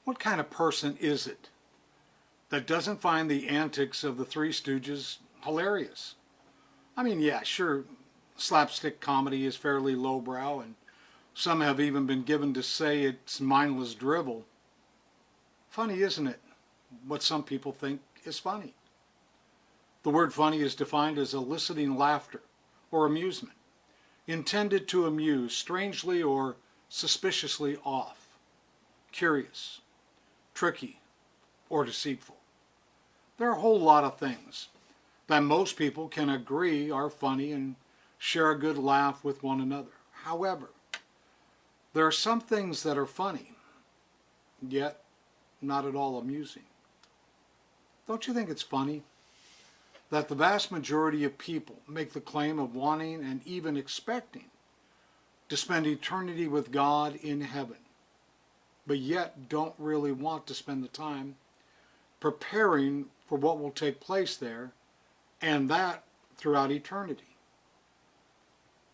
What kind of person is it that doesn't find the antics of the Three Stooges hilarious? I mean, yeah, sure, slapstick comedy is fairly lowbrow, and some have even been given to say it's mindless drivel. Funny, isn't it, what some people think is funny? The word funny is defined as eliciting laughter or amusement, intended to amuse, strangely or suspiciously off, curious, tricky, or deceitful. There are a whole lot of things that most people can agree are funny and share a good laugh with one another. However, there are some things that are funny, yet not at all amusing. Don't you think it's funny that the vast majority of people make the claim of wanting and even expecting to spend eternity with God in heaven, but yet don't really want to spend the time preparing for what will take place there, and that throughout eternity?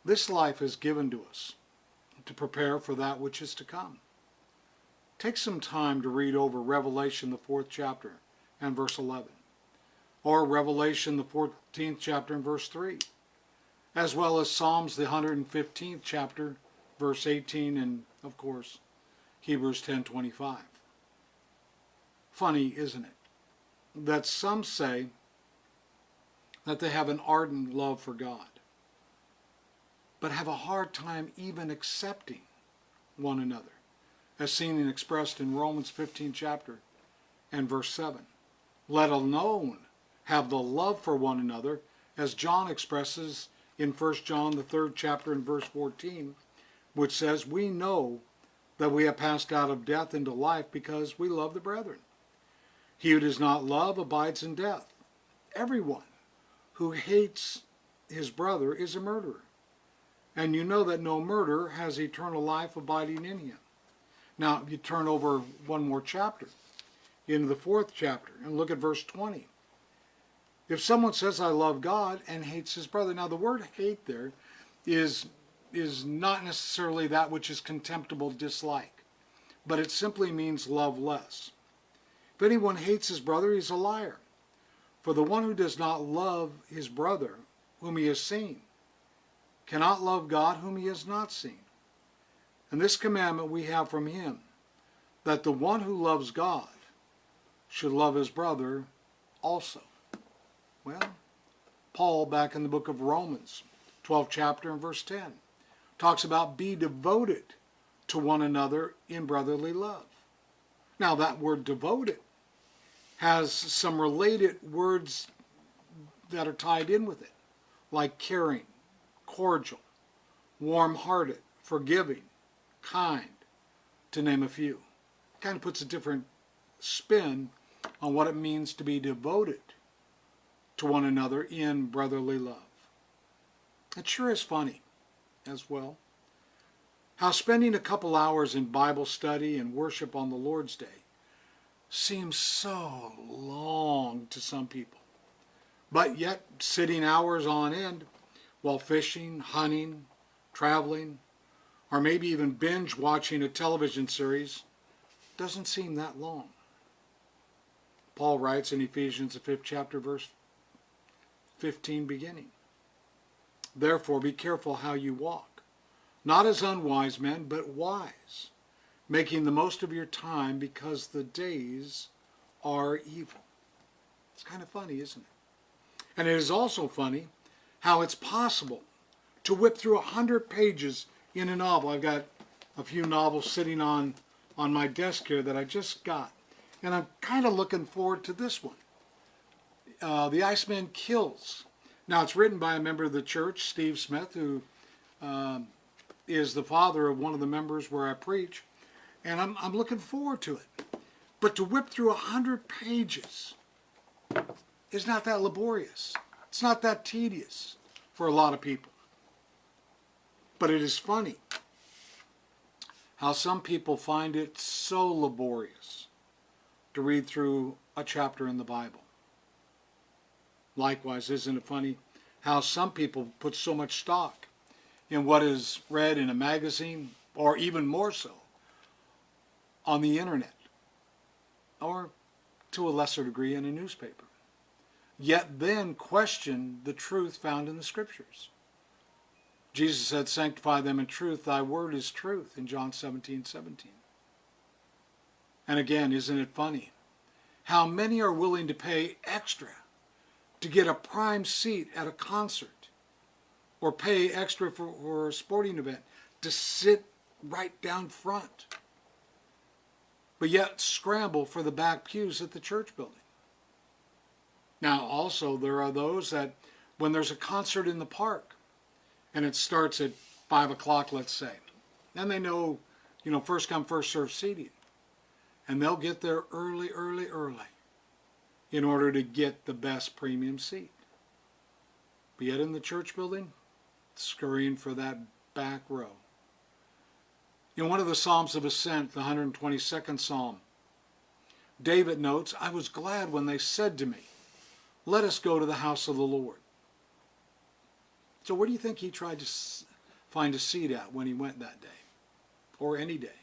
This life is given to us to prepare for that which is to come. Take some time to read over Revelation, the 4th chapter, and verse 11. Or Revelation, the 14th chapter, and verse 3. As well as Psalms, the 115th chapter, verse 18, and, of course, Hebrews 10:25. Funny, isn't it, that some say that they have an ardent love for God, but have a hard time even accepting one another, as seen and expressed in Romans 15 chapter and verse 7. Let alone have the love for one another, as John expresses in 1 John the 3rd chapter and verse 14, which says, we know that we have passed out of death into life because we love the brethren. He who does not love abides in death. Everyone who hates his brother is a murderer. And you know that no murderer has eternal life abiding in him. Now, if you turn over one more chapter, into the 4th chapter, and look at verse 20. If someone says, I love God, and hates his brother. Now, the word hate there is not necessarily that which is contemptible dislike, but it simply means love less. If anyone hates his brother, he's a liar. For the one who does not love his brother, whom he has seen, cannot love God whom he has not seen. And this commandment we have from him, that the one who loves God should love his brother also. Well, Paul, back in the book of Romans, 12th chapter and verse 10, talks about be devoted to one another in brotherly love. Now, that word devoted has some related words that are tied in with it, like caring, cordial, warm-hearted, forgiving, kind, to name a few. It kind of puts a different spin on what it means to be devoted to one another in brotherly love. It sure is funny as well how spending a couple hours in Bible study and worship on the Lord's Day seems so long to some people, but yet sitting hours on end while fishing, hunting, traveling, or maybe even binge watching a television series doesn't seem that long. Paul writes in Ephesians, the 5th chapter, verse 15 beginning, therefore be careful how you walk, not as unwise men, but wise, making the most of your time because the days are evil. It's kind of funny, isn't it? And it is also funny how it's possible to whip through 100 pages in a novel. I've got a few novels sitting on my desk here that I just got, and I'm kind of looking forward to this one. The Iceman Kills. Now, it's written by a member of the church, Steve Smith, who is the father of one of the members where I preach, and I'm looking forward to it. But to whip through 100 pages is not that laborious. It's not that tedious for a lot of people. But it is funny how some people find it so laborious to read through a chapter in the Bible. Likewise, isn't it funny how some people put so much stock in what is read in a magazine, or even more so, on the internet, or to a lesser degree in a newspaper, yet then question the truth found in the Scriptures. Jesus said, sanctify them in truth, thy word is truth, in John 17:17. And again, isn't it funny how many are willing to pay extra to get a prime seat at a concert, or pay extra for a sporting event to sit right down front, but yet scramble for the back pews at the church building? Now also there are those that when there's a concert in the park and it starts at 5 o'clock, let's say, then they know, first come, first served seating. And they'll get there early in order to get the best premium seat. But yet in the church building, scurrying for that back row. In one of the Psalms of Ascent, the 122nd Psalm, David notes, I was glad when they said to me, let us go to the house of the Lord. So where do you think he tried to find a seat at when he went that day? Or any day?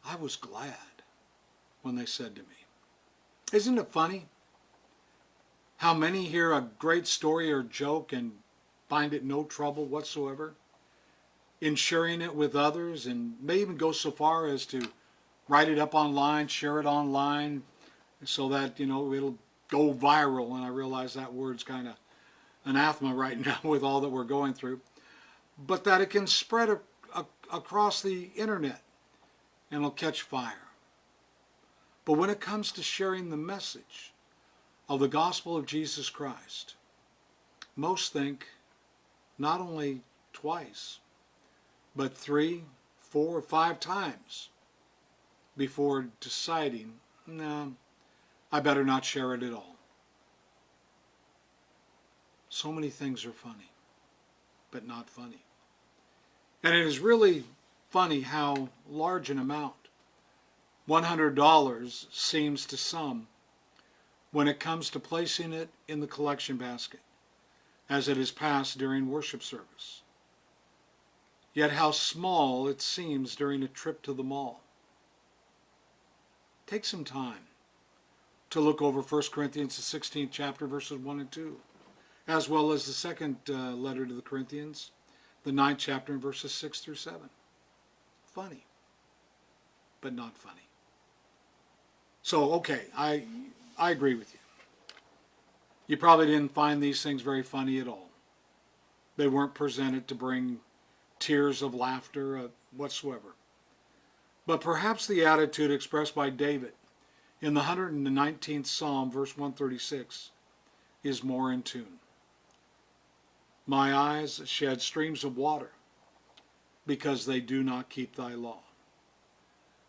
I was glad when they said to me. Isn't it funny how many hear a great story or joke and find it no trouble whatsoever in sharing it with others, and may even go so far as to write it up online, share it online, so that, it'll go viral. And I realize that word's kind of anathema right now with all that we're going through. But that it can spread across the internet and it'll catch fire. But when it comes to sharing the message of the gospel of Jesus Christ, most think not only twice, but 3, 4, 5 times before deciding, no, I better not share it at all. So many things are funny, but not funny. And it is really funny how large an amount $100 seems to some when it comes to placing it in the collection basket as it is passed during worship service. Yet how small it seems during a trip to the mall. Take some time to look over 1 Corinthians, the 16th chapter, verses 1 and 2, as well as the second letter to the Corinthians, the 9th chapter, and verses 6 through 7. Funny, but not funny. So, okay, I agree with you. You probably didn't find these things very funny at all. They weren't presented to bring tears of laughter whatsoever. But perhaps the attitude expressed by David in the 119th Psalm, verse 136, is more in tune. My eyes shed streams of water because they do not keep thy law.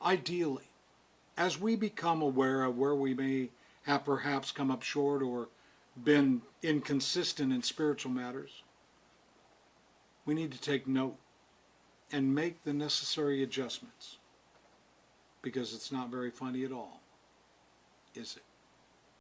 Ideally, as we become aware of where we may have perhaps come up short or been inconsistent in spiritual matters, we need to take note and make the necessary adjustments, because it's not very funny at all, is it?